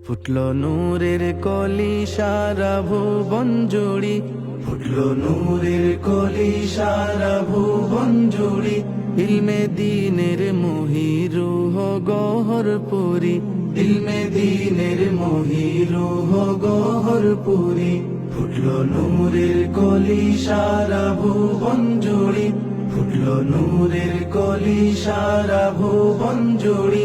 ফুটলো নূরের কলি সারা ভুবন জুড়ি, ফুটলো নূরের কলি সারা ভুবন জুড়ি। ইলমে দ্বীনের মহিরুহ গহর পুরি, ইলমে দ্বীনের মহিরুহ গহর পুরি। ফুটলো নূরের কলি সারা ভুবন জুড়ি, ফুটলো নূরের কলি সারা ভুবন জুড়ি।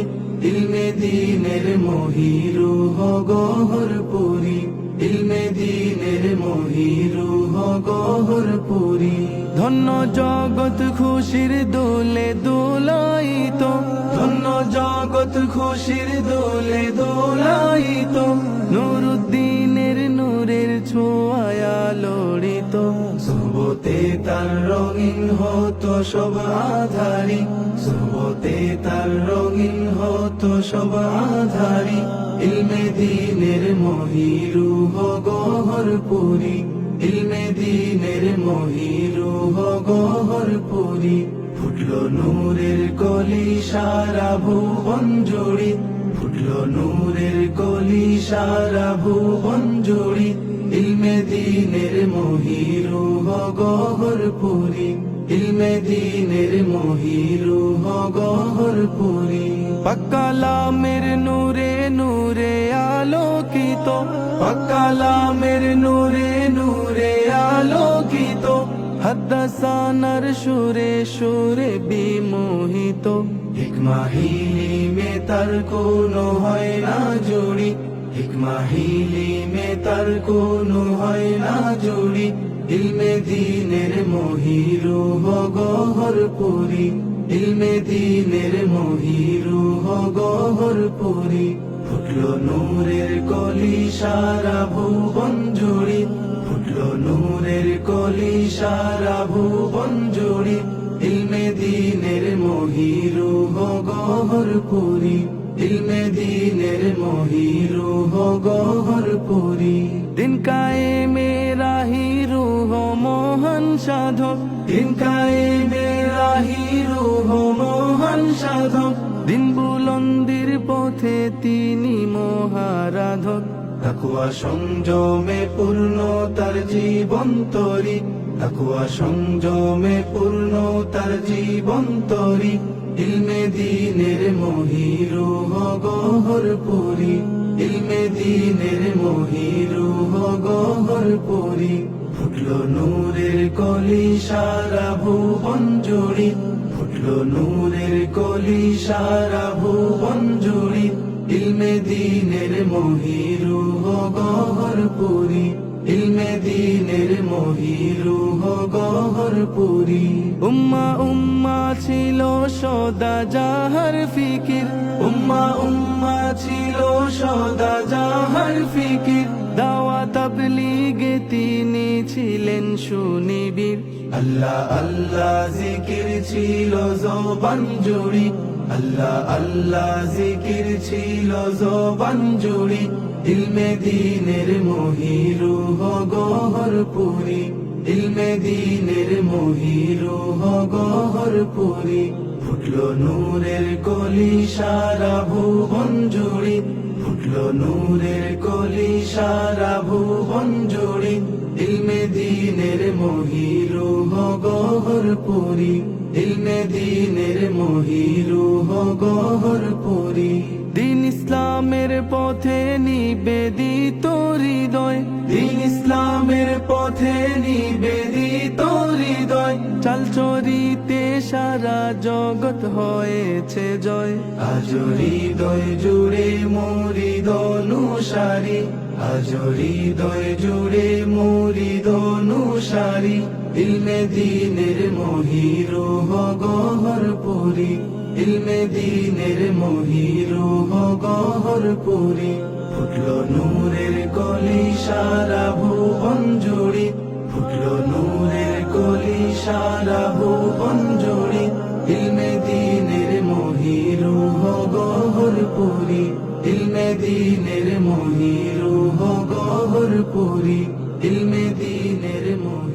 ইলমে দ্বীনের মহিরুহ গহর পুরি, ইলমে দ্বীনের মহিরুহ গহর পুরি। ধন্য জগৎ খুশির দোলে দোলাইত, ধন্য জগৎ খুশির দোলে দোলাইত। নুরুদ্দিনের নূরের ছোঁয়া লড়িত, সুবতে তার রঙিন হতো সব আধারি, সুবতে তার রঙিন হতো সব আধারি। ইলমে দ্বীনের মহিরুহ গহর পুরি, ইলমে দ্বীনের মহিরুহ গহর পুরি। ফুটলো নূরের কলি সারা ভুবন জুড়ি, ফুটলো নূরের কলি সারা ভুবন জুড়ি। ইলমে দ্বীনের মহিরুহ গহর পুরি, ইলমে দ্বীনের মহিরুহ গহর পুরি। পাক্কালামের নূরে নূরে আলোকিত, পাক্কালামের নূরে নূরে আলোকিত। হাদ্দাসানার সুরে সুরে বিমোহিত, হিকমা হিলিমে তার কোনো হয় না জুড়ি, হিকমা হিলিমে তার কোনো হয় না জুড়ি। ইলমে দ্বীনের মহিরুহ গহর পুরি, ইলমে দ্বীনের মহিরুহ গহর পুরি। ফুটলো নূরের কলি সারা ভুবন জুড়ি, ফুটলো নূরের কলি সারা ভুবন জুড়ি। ইলমে দ্বীনের মহিরুহ গহর পুরি, ইলমে দ্বীনের মহিরুহ গহর পুরি। দিন কায়েমে রাহি রুহ মহান সাধক, দিন কায়েমে রাহি রুহ মহান সাধক। দিন বুলন্দির পথে তিনি মহারাধক, তাকওয়া সংযমে পূর্ণ তার জীবন তরি, তাকওয়া সংযমে পূর্ণ তার জীবন তরি। ইলমে দ্বীনের মহিরুহ গহর পুরি, ইলমে দ্বীনের মহিরুহ গহর পুরি। ফুটলো নূরের কলি সারা ভুবন জুড়ি, ফুটলো নূরের কলি সারা ভুবন জুড়ি। ইলমে দ্বীনের মহিরুহ গহর পুরি, ইলমে দ্বীনের মহিরুহ গহর পুরি। উম্মা উম্মা ছিল সদা যাহার ফিকির, উম্মা উম্মা ছিল সদা যাহার ফিকির। দাওয়াত তাবলীগে তিনি ছিলেন সুনিবির, আল্লাহ আল্লাহ জিকির ছিল জবান জুড়ি, আল্লাহ আল্লাহ জিকির ছিল জবান জুড়ি। ইলমে দ্বীনের মহিরুহ গহর পুরি, ইলমে দ্বীনের মহিরুহ গহর পুরি। ফুটলো নূরের কলি সারা ভুবন জুড়ি, ফুটলো নূরের কলি সারা ভুবন জুড়ি। ইলমে দ্বীনের মহিরুহ গহর পুরি, ইলমে দ্বীনের মহিরুহ গহর পুরি। দিন ইসলামের পথে নিবেদিত হৃদয়, দিন ইসলামের পথে নিবেদিত হৃদয়। চাল চরিতে সারা জগৎ হয়েছে জয়, আজ হৃদয় জুড়ে মুরিদ অনুসারী, আজ হৃদয় জুড়ে মুরিদ অনুসারী। ইলমে দ্বীনের মহিরুহ গহর পুরি, ইলমে দ্বীনের মহিরুহ গহর পুরি। ফুটলো নূরের কলি সারা ভুবন জুড়ি, ফুটলো নূরের কলি সারা ভুবন জুড়ি। ইলমে দ্বীনের মহিরুহ গহর পুরি, ইলমে দ্বীনের মহিরুহ গহর পুরি। ইলমে দ্বীনের মহিরুহ